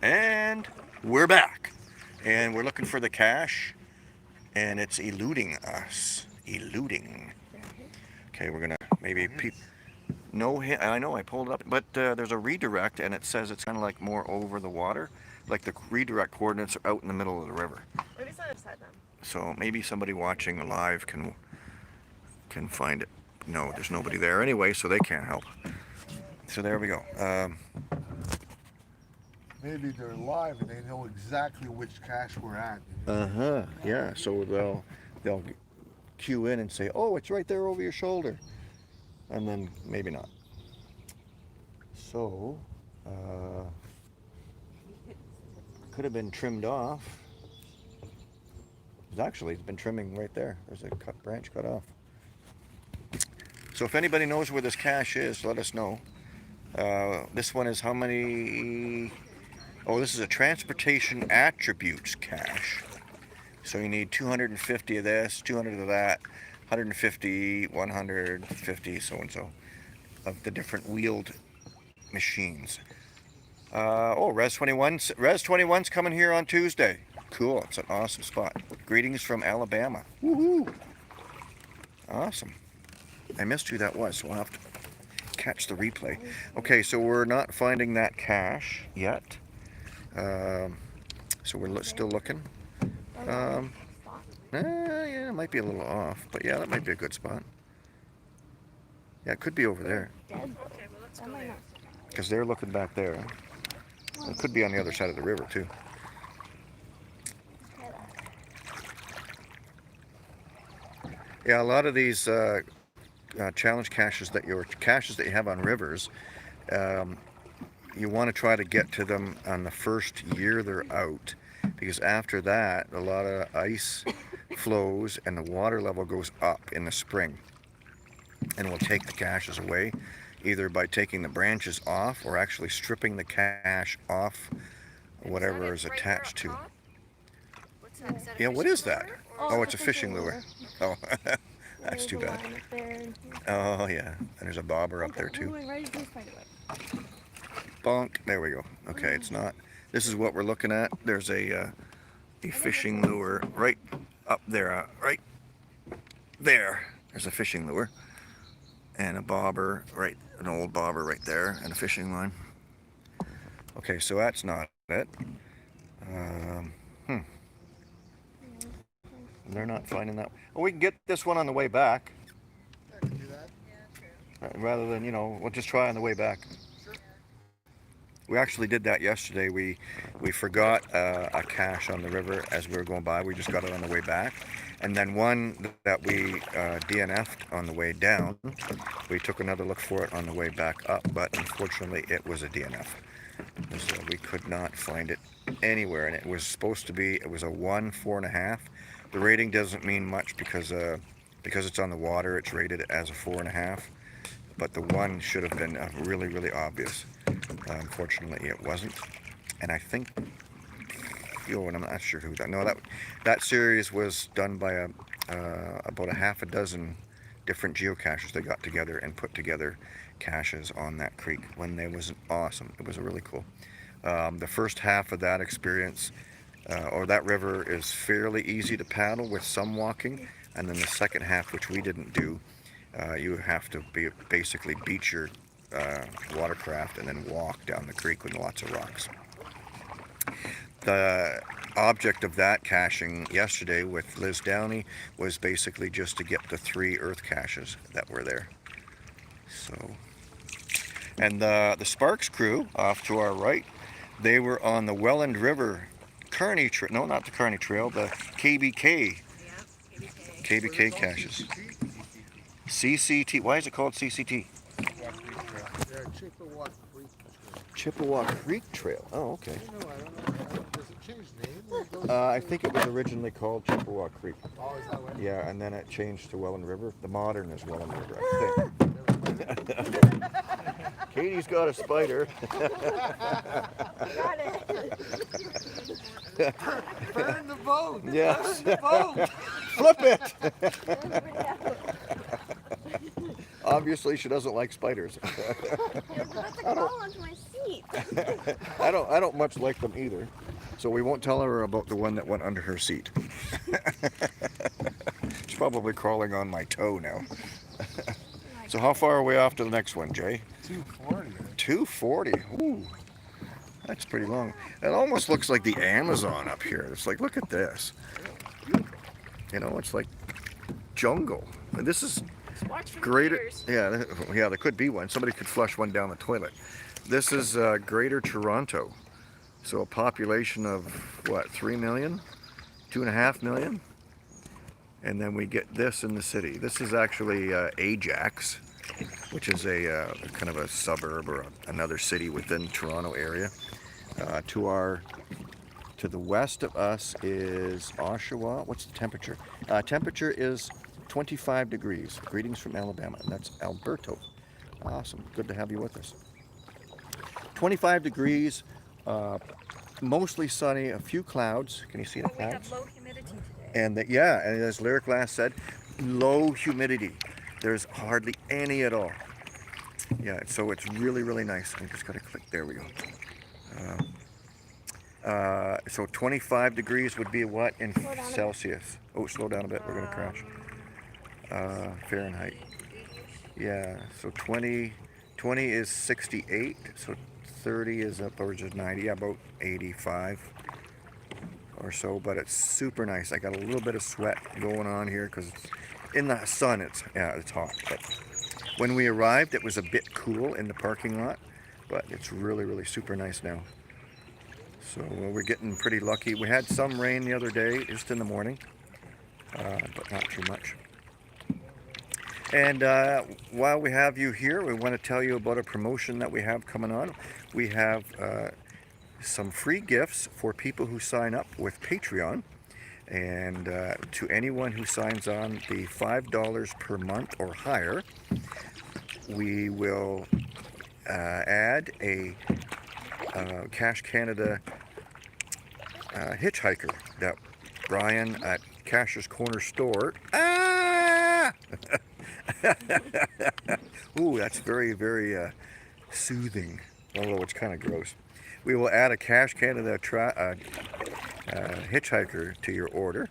And we're back. And we're looking for the cache, and it's eluding us. Eluding. Okay, we're gonna maybe peep. No hit. I know I pulled it up, but there's a redirect, and it says it's kind of like more over the water, like the redirect coordinates are out in the middle of the river. Maybe it's not beside them. So maybe somebody watching live can find it. No, there's nobody there anyway, so they can't help. So there we go. Maybe they're live and they know exactly which cache we're at. Yeah. So they'll cue in and say, "Oh, it's right there over your shoulder," and then maybe not. So could have been trimmed off. Actually, it's been trimming right there. There's a branch cut off. So if anybody knows where this cache is, let us know. This one is how many? Oh, this is a transportation attributes cache. So you need 250 of this, 200 of that, 150, 150, so and so, of the different wheeled machines. Res 21's coming here on Tuesday. Cool, it's an awesome spot. Greetings from Alabama. Woohoo! Awesome. I missed who that was, so I'll have to catch the replay. Okay, so we're not finding that cache yet. So we're still looking. Yeah, it might be a little off, but yeah, that might be a good spot. Yeah, it could be over there. Okay, well let's go there. Because they're looking back there. It could be on the other side of the river too. Yeah, a lot of these challenge caches that you have on rivers, you want to try to get to them on the first year they're out, because after that a lot of ice flows and the water level goes up in the spring, and will take the caches away, either by taking the branches off or actually stripping the cache off whatever is attached to. Yeah, what is that? Oh, it's a fishing lure. Oh, that's too bad. Oh yeah, and there's a bobber up there too. Bonk. There we go. Okay, it's not. This is what we're looking at. There's a fishing lure right up there. Right there. There's a fishing lure and a bobber, right, an old bobber right there, and a fishing line. Okay, so that's not it. They're not finding that. Well, we can get this one on the way back. I can do that. Rather than, we'll just try on the way back. We actually did that yesterday. We forgot a cache on the river as we were going by. We just got it on the way back. And then one that we DNF'd on the way down, we took another look for it on the way back up, but unfortunately it was a DNF. So we could not find it anywhere, and it was supposed to be, it was a 1, 4.5. The rating doesn't mean much because it's on the water, it's rated as a 4.5. But the 1 should have been really, really obvious. Unfortunately, it wasn't. And I think, and I'm not sure who that. No, that series was done by about a half a dozen different geocachers. They got together and put together caches on that creek when they was awesome. It was really cool. The first half of that experience, or that river, is fairly easy to paddle with some walking, and then the second half, which we didn't do, you have to basically beach your watercraft and then walk down the creek with lots of rocks. The object of that caching yesterday with Liz Downey was basically just to get the 3 earth caches that were there. So, and the Sparks crew off to our right, they were on the Welland River Kearney Trail. No, not the Kearney Trail, the KBK. Yeah, KBK caches. CCT. Why is it called CCT? Chippewa Creek Trail. Oh, okay. I don't know. Does it change name? I think it was originally called Chippewa Creek. Oh, is that what? Yeah, and then it changed to Welland River. The modern is Welland River, I think. Katie's got a spider. got it. Burn the boat. Yes. Burn the boat. Flip it. Obviously, she doesn't like spiders. That's a call onto my seat. I don't much like them either. So we won't tell her about the one that went under her seat. She's probably crawling on my toe now. So how far are we off to the next one, Jay? 240. 240. Ooh, that's pretty long. It almost looks like the Amazon up here. It's like, look at this. You know, it's like jungle. And this is Watch for the greater. deers. Yeah, there could be one. Somebody could flush one down the toilet. This is Greater Toronto. So a population of what, 3 million? 2.5 million? And then we get this in the city. This is actually Ajax, which is a kind of a suburb or another city within Toronto area. To the west of us is Oshawa. What's the temperature? Temperature is 25 degrees. Greetings from Alabama. And that's Alberto. Awesome. Good to have you with us. 25 degrees, mostly sunny, a few clouds. Can you see the But we clouds? have low humidity today. And and as Lyric last said, low humidity. There's hardly any at all. Yeah, so it's really, really nice. I just gotta click, there we go. So 25 degrees would be what in Celsius? Oh, slow down a bit, we're gonna crash. Fahrenheit. Yeah, so 20 is 68, so 30 is upwards of 90, yeah, about 85 or so, but it's super nice. I got a little bit of sweat going on here because in the sun it's hot. But when we arrived, it was a bit cool in the parking lot, but it's really, really super nice now. So we're getting pretty lucky. We had some rain the other day, just in the morning, but not too much. And while we have you here, we want to tell you about a promotion that we have coming on. We have some free gifts for people who sign up with Patreon. And to anyone who signs on the $5 per month or higher, we will add a Cache Canada hitchhiker that Brian at Cash's Corner Store. Ooh, that's very, very soothing, although it's kind of gross. We will add a Cache Canada hitchhiker to your order,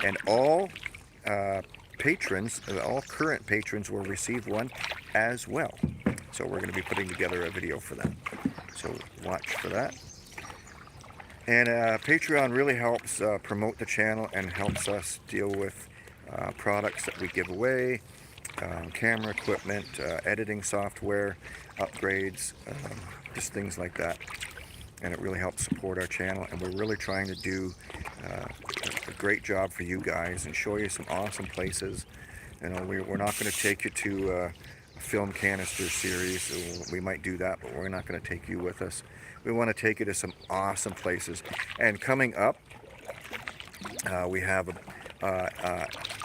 and all patrons, all current patrons will receive one as well. So we're going to be putting together a video for that. So watch for that. And Patreon really helps promote the channel and helps us deal with products that we give away, camera equipment, editing software, upgrades, just things like that. And it really helps support our channel, and we're really trying to do a great job for you guys and show you some awesome places. You know, we're not going to take you to a film canister series. We might do that, but we're not going to take you with us. We want to take you to some awesome places. And coming up, we have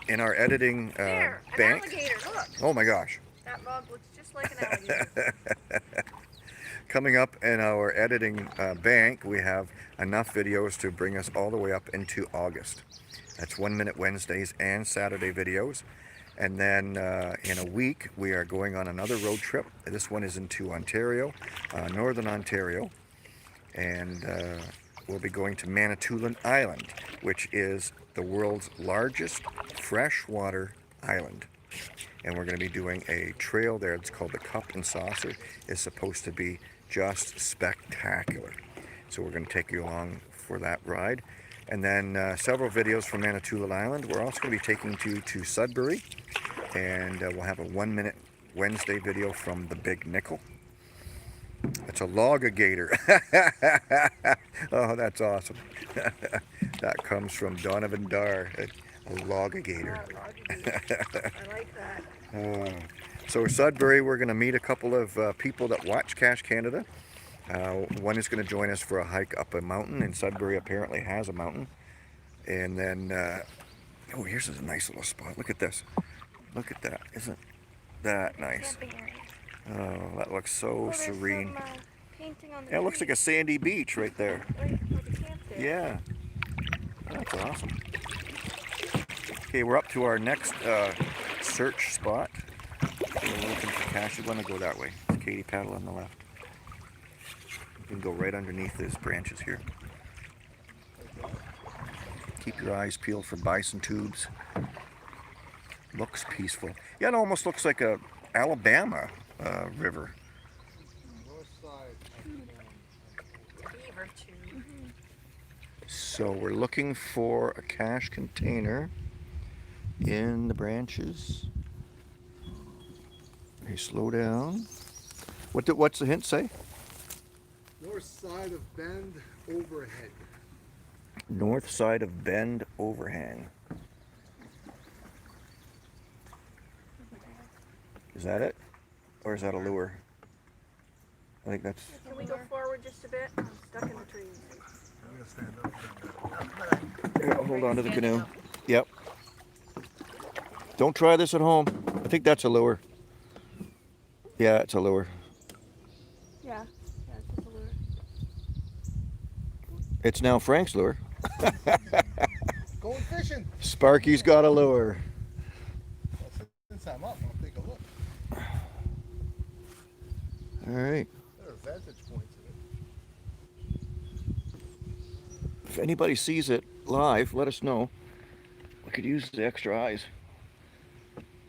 in our editing There, bank. an alligator, look. Oh my gosh. That log looks just like an alligator. Coming up in our editing bank, we have enough videos to bring us all the way up into August. That's 1 Minute Wednesdays and Saturday videos. And then in a week, we are going on another road trip. This one is into Ontario, Northern Ontario. And we'll be going to Manitoulin Island, which is the world's largest freshwater island. And we're going to be doing a trail there. It's called the Cup and Saucer. It's supposed to be just spectacular. So we're going to take you along for that ride. And then several videos from Manitoulin Island. We're also going to be taking you to Sudbury. And we'll have a 1 Minute Wednesday video from the Big Nickel. It's a logagator. Oh, that's awesome. That comes from Donovan Dar, a logagator. I like that. So Sudbury, we're going to meet a couple of people that watch Cache Canada. One is going to join us for a hike up a mountain, and Sudbury apparently has a mountain. And then, oh, here's a nice little spot. Look at this. Look at that. Isn't that nice? Camping area. Oh, that looks so Oh, there's serene. some, painting on the Yeah, it looks tree. like a sandy beach right there. Like a camp there. Yeah. That's awesome. Okay, we're up to our next search spot. So we're looking for cache. We're going to go that way. Katie paddle on the left. You can go right underneath these branches here. Keep your eyes peeled for bison tubes. Looks peaceful. Yeah, it almost looks like a Alabama river. North side. Beaver too. So we're looking for a cache container in the branches. Hey, slow down. What's the hint say? North side of bend overhead. North side of bend overhang. Is that it? Or is that a lure? I think that's... Can we go forward just a bit? I'm stuck in the trees. I'm gonna stand up. Here, I'll hold on to the canoe. Yep. Don't try this at home. I think that's a lure. Yeah, it's a lure. Yeah, it's just a lure. It's now Frank's lure. Going fishing. Sparky's got a lure. Since I'm up, I'll take a look. All right. There are vantage points in it. If anybody sees it live, let us know. We could use the extra eyes.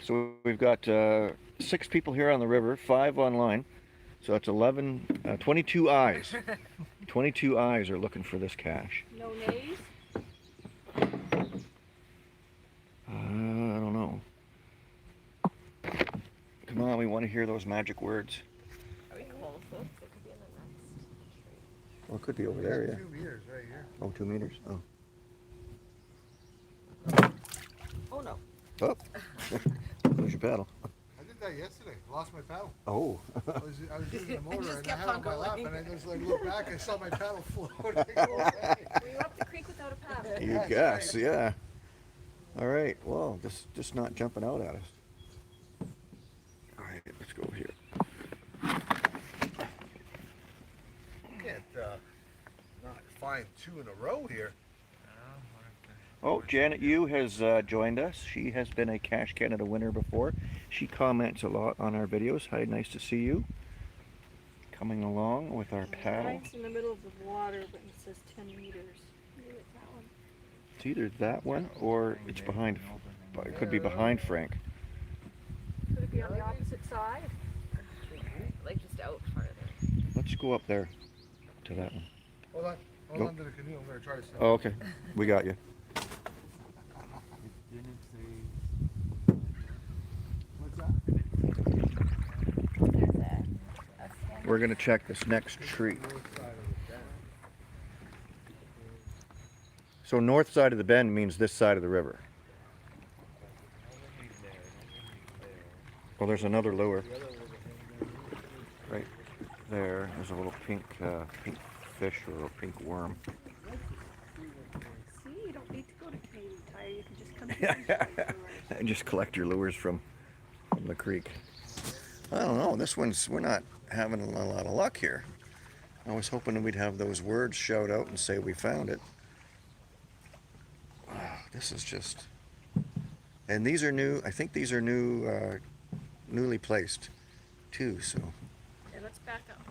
So we've got 6 people here on the river, 5 online. So that's 22 eyes. 22 eyes are looking for this cache. No nays? I don't know. Come on, we want to hear those magic words. Are we close? It could be in the next tree. Well, it could be over We there, got yeah. 2 meters right here. Oh, 2 meters. Oh. Oh no. Oh. Lose your paddle. I did that yesterday. Lost my paddle. Oh. I was using the motor just and I kept had it on on my lap going. and I just like looked back and saw my paddle float. I go, "Hey." Were you up the creek without a paddle? You guess, yeah. All right. Well, just not jumping out at us. All right, let's go here. You can't not find 2 in a row here. Oh, Janet Yu has joined us. She has been a Cache Canada winner before. She comments a lot on our videos. Hi, nice to see you. Coming along with our paddle. Mine's in the middle of the water, but it says 10 meters. Maybe it's that one. It's either that one or it's behind. It could be behind Frank. Could it be on the opposite side? Like just out farther. Let's go up there to that one. Hold on. Hold Go. on to the canoe. I'm going to try to stop. Oh, okay. We got you. What's that? There's a stand. We're going to check this next tree. North side of the bend. So north side of the bend means this side of the river. Well, there's another lure right there. There's a little pink fish or a pink worm. See, you don't need to go to Canadian Tire. You can just come here. And just collect your lures from the creek. I don't know. We're not having a lot of luck here. I was hoping that we'd have those words shout out and say we found it. Wow, this is just. And these are new. I think these are new, newly placed, too. So. Okay, let's back up.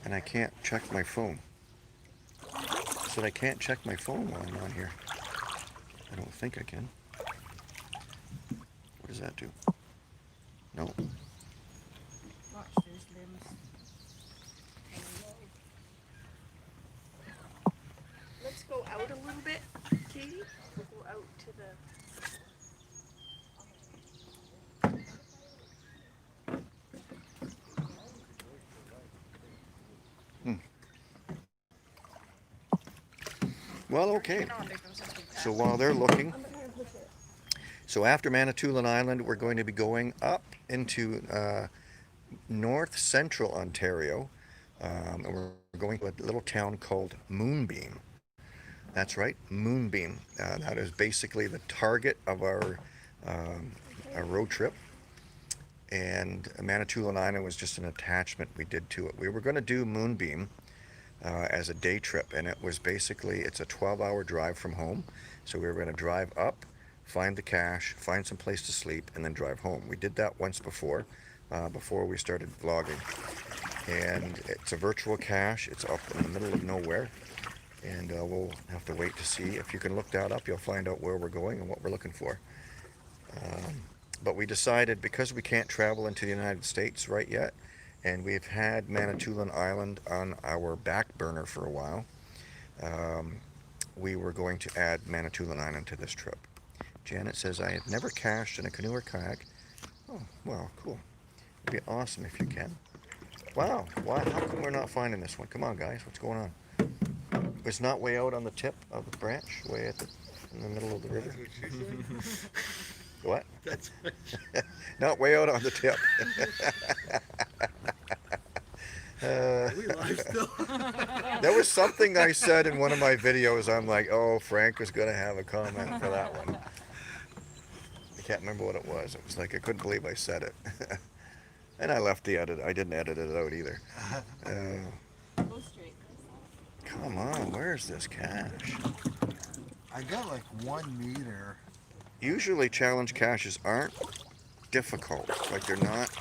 And I can't check my phone. I said I can't check my phone while I'm on here. I don't think I can. What does that do? No. Watch, there's limbs. Let's go out a little bit, Katie. We'll go out to the. Well, okay. So while they're looking, so after Manitoulin Island, we're going to be going up into north central Ontario. And we're going to a little town called Moonbeam. That's right, Moonbeam. That is basically the target of our road trip. And Manitoulin Island was just an attachment we did to it. We were going to do Moonbeam as a day trip, and it was basically, it's a 12-hour drive from home. So we were going to drive up, find the cache, find some place to sleep, and then drive home. We did that once before. before we started vlogging. And it's a virtual cache. It's up in the middle of nowhere. And we'll have to wait to see. If you can look that up, you'll find out where we're going and what we're looking for. But we decided, because we can't travel into the United States right yet, and we've had Manitoulin Island on our back burner for a while, we were going to add Manitoulin Island to this trip. Janet says, I have never cached in a canoe or kayak. Oh, well, cool. It'd be awesome if you can. Wow, how come we're not finding this one? Come on, guys, what's going on? It's not way out on the tip of the branch, way in the middle of the river. What? That's Not way out on the tip. we live still. There was something I said in one of my videos. I'm like, oh, Frank was going to have a comment for that one. I can't remember what it was. It was like, I couldn't believe I said it. And I left the edit. I didn't edit it out either. Go straight. Come on, where's this cache? I got like 1 meter. Usually challenge caches aren't difficult. Like, they're not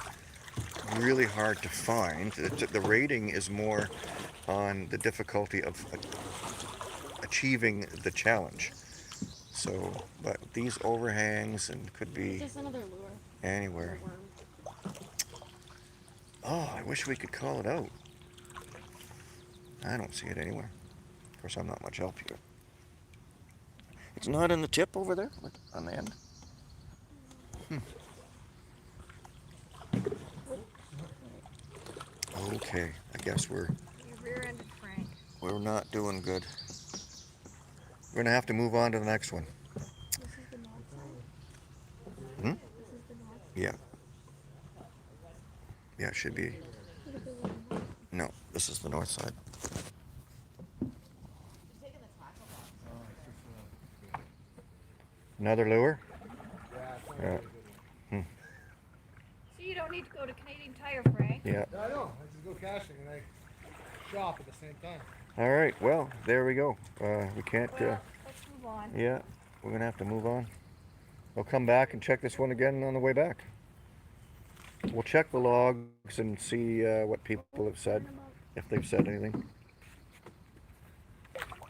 really hard to find. The rating is more on the difficulty of achieving the challenge. So, but these overhangs and could be Just another lure. anywhere. Worm. Oh, I wish we could call it out. I don't see it anywhere. Of course, I'm not much help here. It's not in the tip over there, like on the end. Okay, I guess You rear-ended Frank. we're not doing good. We're gonna have to move on to the next one. This is the north side. Hmm? This is the north. Yeah. Yeah, it should be. Look at the one. No, this is the north side. Another lure? Yeah. So you don't need to go to Canadian Tire, Frank. Yeah. I know. I just go caching and I shop at the same time. All right. Well, there we go. We can't. Well, let's move on. Yeah, we're gonna have to move on. We'll come back and check this one again on the way back. We'll check the logs and see what people have said, if they've said anything.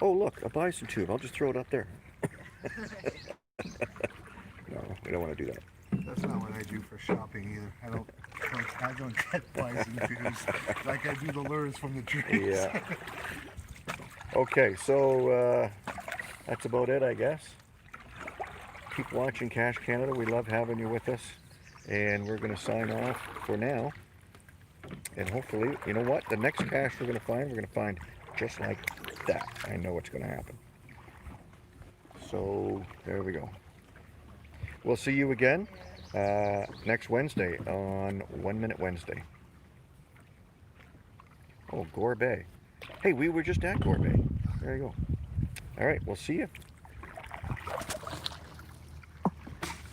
Oh, look, a bison tube. I'll just throw it up there. No, we don't want to do that. That's not what I do for shopping either. I don't get bison tubes like I do the lures from the trees. Yeah. Okay, so that's about it, I guess. Keep watching Cache Canada. We love having you with us. And we're going to sign off for now. And hopefully, you know what? The next cache we're going to find just like that. I know what's going to happen. So, there we go. We'll see you again next Wednesday on 1 Minute Wednesday. Oh, Gore Bay. Hey, we were just at Gore Bay. There you go. All right, we'll see you.